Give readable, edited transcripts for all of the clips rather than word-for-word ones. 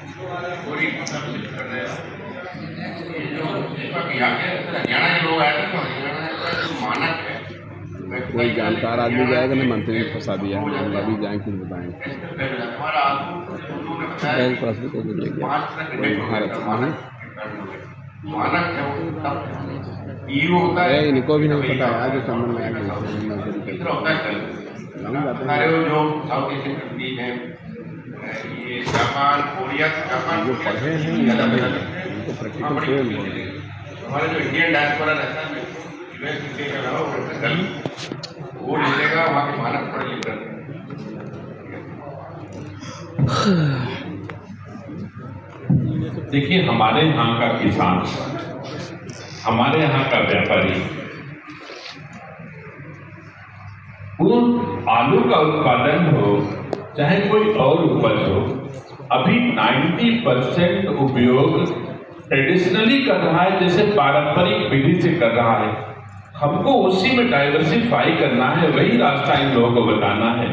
पूरी मतलब कर रहे हो ये जो यहाँ के हरियाणा के लोग आए थे तो हरियाणा का जो मानक है कोई जानकार आदमी जाएगा ना, मंत्री ने फंसा दिया है, हम अभी जाएँ फिर बताएँगे। हमारा बैंक पास भी तो ले गया भारत में मानक है वो तब ईरो होता है इनको भी नहीं पता है जो समझ में आया तीसरा होता है कल हमारे जो साउथ एशियन कंट्रीज हैं ये जापान कोरिया जो पढ़े हैं उनको प्रैक्टिकल ट्रेन हमारे जो इंडियन डायस्पोरा रहता है यूएस के अलावा वो मिलेगा वहाँ के मानक पढ़े लिख कर देखिए, हमारे यहाँ का किसान, हमारे यहाँ का व्यापारी वो आलू का उत्पादन हो चाहे कोई और उपज हो, अभी 90% उपयोग ट्रेडिशनली कर रहा है, जैसे पारंपरिक विधि से कर रहा है। हमको उसी में डाइवर्सिफाई करना है, वही रास्ता इन लोगों को बताना है।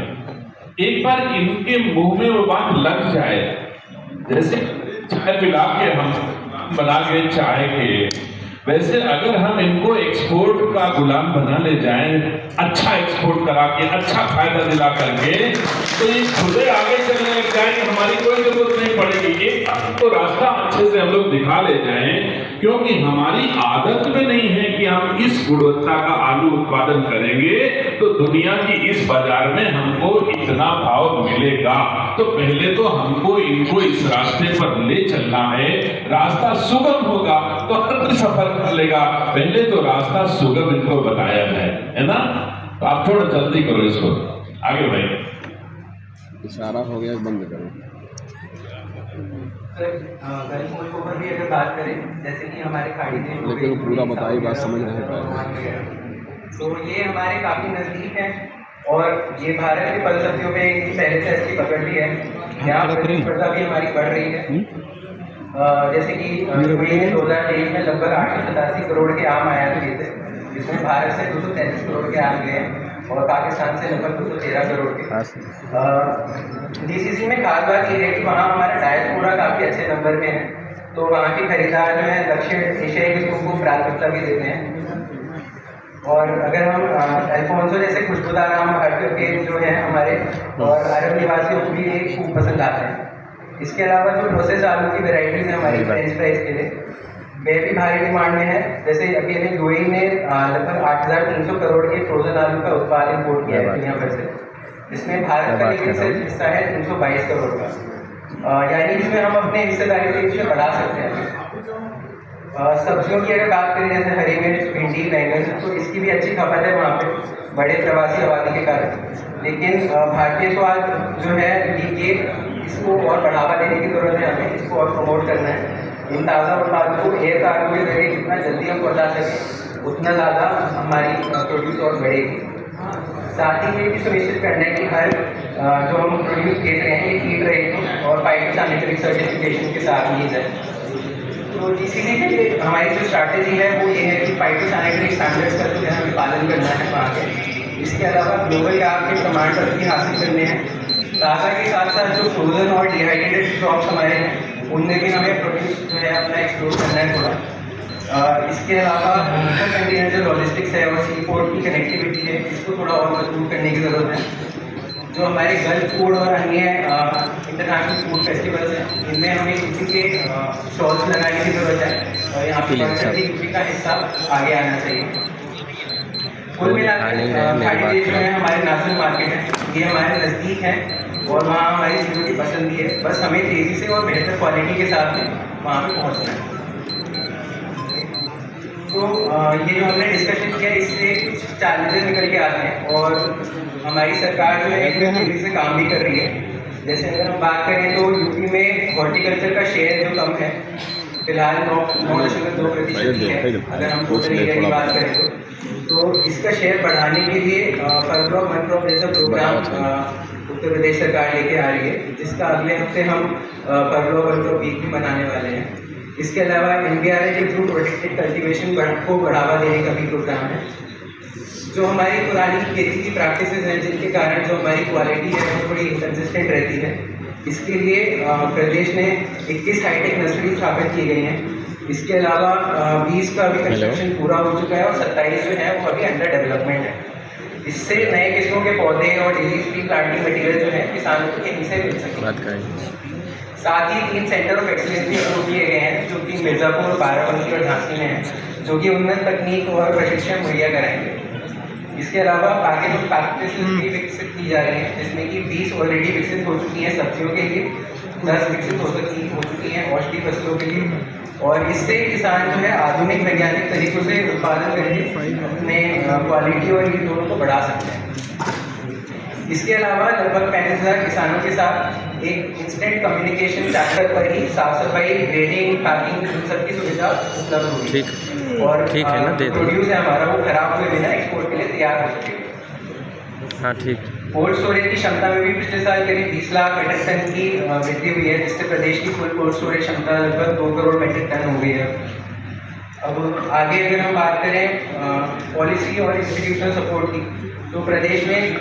एक बार इनके मुंह में वो बात लग जाए, जैसे चाय पिला के हम बना के चाय के, वैसे अगर हम इनको एक्सपोर्ट का गुलाम बना ले जाएं, अच्छा एक्सपोर्ट करा के, अच्छा फायदा दिला करके, तो ये खुदे आगे चलने लग जाएंगे, हमारी कोई जरूरत नहीं पड़ेगी। एक तो रास्ता अच्छे से हम लोग दिखा ले जाएं, क्योंकि हमारी आदत में नहीं है कि हम इस गुणवत्ता का आलू उत्पादन करेंगे तो दुनिया की इस बाजार में हमको इतना भाव मिलेगा। तो पहले तो हमको इनको इस रास्ते पर ले चलना है। रास्ता सुगम होगा तो हर सफर कर लेगा। पहले तो रास्ता सुगम इनको बताया जाए, है ना? तो आप थोड़ा जल्दी करो इसको आगे भाई। इशारा हो गया, बंद करो। ऊपर भी अगर बात करें, जैसे कि हमारे खाड़ी में लेकिन पूरा बताई बात समझ नहीं पाए। तो ये हमारे काफ़ी नज़दीक है और ये भारत की फलसफियों में इनकी पहले से अच्छी पकड़ भी है। यहाँ प्रतिस्पर्धा भी हमारी बढ़ रही है। जैसे कि 2023 में लगभग 887 करोड़ के आम आयात हुए थे, जिसमें भारत से 233 करोड़ के आम गए और पाकिस्तान से लगभग 213 करोड़ के। जीसीसी में खास बात ये है कि वहाँ हमारा डायस्पोरा काफ़ी अच्छे नंबर में है, तो वहाँ के खरीदार जो है दक्षिण एशियाई किस्मों को प्राथमिकता भी देते हैं। और अगर हम अल्फोंसो जैसे खुशबूदार आम भारतीय के जो है हमारे और अरब निवासियों को भी ये खूब पसंद आते हैं। इसके अलावा जो प्रोसेस आलू की वेराइटीज है हमारी फ्रेंच फ्राइज के लिए, वे भी भारी डिमांड में है। जैसे अकेले यूएई ने लगभग 8,300 करोड़ के फ्रोजन आलू का उत्पाद इंपोर्ट किया है दुनिया भर से, जिसमें भारत का लेकिन सिर्फ हिस्सा है 322 करोड़ का। यानी इसमें हम अपने हिस्सेदारी को इसमें बढ़ा सकते हैं। सब्जियों की अगर बात करें, जैसे हरी मिर्च, भिंडी, बैंगन, तो इसकी भी अच्छी खपत है वहाँ पे बड़े प्रवासी आबादी के कारण। लेकिन भारतीय स्वाद जो है ये इसको और बढ़ावा देने की जरूरत है, हमें इसको और प्रमोट करना है। इन ताज़ा उत्पादों को एयर कार्गो के जरिए जितना जल्दी हम पहुँचा सकें उतना ज़्यादा हमारी प्रोड्यूस और बढ़ेगी। साथ ही ये भी सुनिश्चित करना है कि हर जो हम प्रोड्यूस देख रहे हैं ये फीड रेटिंग और फाइटोसैनिटरी सर्टिफिकेशन के साथ ली जाए। तो जीसीसी के लिए हमारी जो स्ट्रैटेजी है वो ये है कि फाइटोसैनिटरी स्टैंडर्ड्स का जो है हमें पालन करना है वहाँ के। इसके अलावा ग्लोबल गैप के प्रमाण पत्र भी हासिल करने हैं। ताज़ा के साथ साथ जो फ्रोजन और डिहाइड्रेटेड क्रॉप्स हमारे हैं उनमें भी हमें प्रोड्यूस जो है अपना एक्सप्लोर करना है थोड़ा। इसके अलावा कंटेनर जो लॉजिस्टिक्स है और सी पोर्ट की कनेक्टिविटी है इसको थोड़ा और मजबूत करने की ज़रूरत है। जो हमारे गल्फ फूड और अन्य इंटरनेशनल फूड फेस्टिवल्स हैं इनमें हमें यूपी के स्टॉल्स लगाने की ज़रूरत है और यहाँ पर यूपी का हिस्सा आगे आना चाहिए। कुल मिलाकर खाड़ी देश में हमारे नेशनल मार्केट है, ये हमारे नज़दीक है और वहाँ हमारी सिक्योरिटी पसंद भी है। बस हमें तेज़ी से और बेहतर क्वालिटी के साथ में वहाँ पे पहुँचना है। तो ये जो हमने डिस्कशन किया इससे कुछ चैलेंजेस निकल के आते हैं और हमारी सरकार जो है तेज़ी से काम भी कर रही है। जैसे अगर हम बात करें तो यूपी में हॉर्टिकल्चर का शेयर जो कम है फिलहाल 9.2% है अगर हम टोटल एरिया की बात करें तो इसका शेयर बढ़ाने के लिए फरक्रॉप मनक्रॉप जैसा प्रोग्राम उत्तर प्रदेश सरकार लेके आ रही है, जिसका अगले हफ्ते हम फरक्रॉप मनक्रॉप वीक भी मनाने वाले हैं। इसके अलावा NBRI के थ्रू प्रोटेक्टेड कल्टीवेशन को बढ़ावा देने का भी प्रोग्राम है। जो हमारी पुरानी खेती की प्रैक्टिसेस हैं जिनके कारण जो हमारी क्वालिटी है वो थोड़ी इंकन्सिस्टेंट रहती है, इसके लिए प्रदेश ने 21 हाईटेक नर्सरी स्थापित की गई हैं। इसके अलावा 20 का अभी कंस्ट्रक्शन पूरा हो चुका है और 27 जो है वो अभी अंडर डेवलपमेंट है। इससे नए किस्मों के पौधे और डिजीज फ्री प्लांटिंग मटीरियल जो है किसानों को कहीं से मिल सके। साथ ही 3 सेंटर ऑफ एक्सीलेंस भी शुरू किए गए हैं जो कि मिर्ज़ापुर, बाराबंकी और झांसी में हैं, जो कि उन्नत तकनीक और प्रशिक्षण मुहैया कराएंगे। इसके अलावा आगे कुछ प्रैक्टिसेस भी विकसित की जा रही हैं, जिसमें कि 20 ऑलरेडी विकसित हो चुकी हैं सब्जियों के लिए, 10 विकसित हो चुकी हैं औषधि फसलों के लिए, और इससे किसान जो है आधुनिक वैज्ञानिक तरीकों से उत्पादन करके अपने क्वालिटी और ये दोनों को बढ़ा सकते हैं। इसके अलावा लगभग 35,000 किसानों के साथ एक इंस्टेंट कम्युनिकेशन चैटर पर ही साफ सफाई, ग्रेडिंग, पैकिंग, इन सबकी सुविधा उपलब्ध होगी। ठीक है ना, दे दो। प्रोड्यूस है हमारा वो खराब हुए बिना एक्सपोर्ट के लिए तैयार हो सके। हाँ ठीक। कोल्ड स्टोरेज की क्षमता में भी पिछले साल करीब 20 लाख मीट्रिक टन की वृद्धि हुई है, जिससे प्रदेश की कुल कोल्ड स्टोरेज क्षमता लगभग 2 करोड़ मीट्रिक टन हो गई है। अब आगे अगर हम बात करें पॉलिसी और इंस्टीट्यूशनल सपोर्ट की, तो प्रदेश में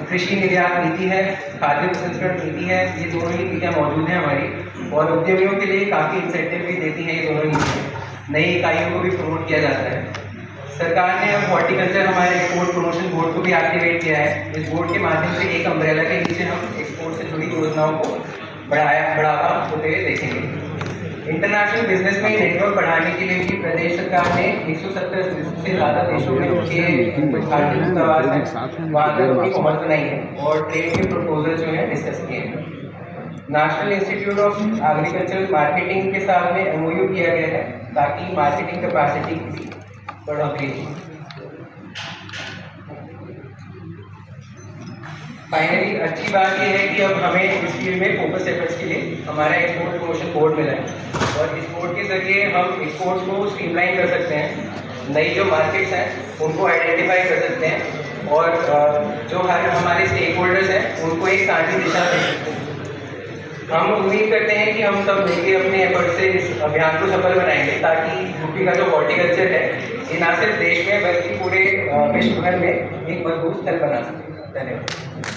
कृषि निर्यात नीति है, खाद्य प्रसंस्करण नीति है, ये दोनों ही नीतियाँ मौजूद हैं हमारी, और उद्यमियों के लिए काफ़ी इंसेंटिव भी देती हैं ये दोनों नीतियाँ। नई इकाइयों को भी प्रमोट किया जाता है। सरकार ने अब हॉर्टिकल्चर हमारे एक्सपोर्ट प्रमोशन बोर्ड को भी एक्टिवेट किया है। इस बोर्ड के माध्यम से एक अम्ब्रेला के नीचे हम एक्सपोर्ट से जुड़ी योजनाओं को बढ़ावा होते हुए देखेंगे। इंटरनेशनल बिजनेस में नेटवर्क बढ़ाने के लिए भी प्रदेश सरकार ने 170 से ज़्यादा देशों में उनके आर्थिक दूतावास हैं, वहाँ तक उनकी पहुँच बनाई है और ट्रेड के प्रपोजल जो है डिस्कस किए हैं। National institute of agricultural marketing के साथ में MOU किया गया है ताकि मार्केटिंग कैपेसिटी की बढ़ोतरी हो। फाइनली अच्छी बात यह है कि अब हमें इस फील्ड में फोकस एफर्ट्स के लिए हमारा एक्सपोर्ट प्रमोशन बोर्ड मिला है, और इस बोर्ड के जरिए हम एक्सपोर्ट्स को स्ट्रीमलाइन कर सकते हैं, नई जो मार्केट्स हैं उनको आइडेंटिफाई कर सकते हैं, और जो हमारे स्टेक होल्डर्स हैं उनको एक साझी दिशा दे सकते हैं। हम उम्मीद करते हैं कि हम सब मिलकर अपने एफर्ट से इस अभियान को सफल बनाएंगे, ताकि यूपी का जो हॉर्टिकल्चर है ये ना सिर्फ देश में बल्कि पूरे विश्व भर में एक मजबूत स्थल बना सके। धन्यवाद।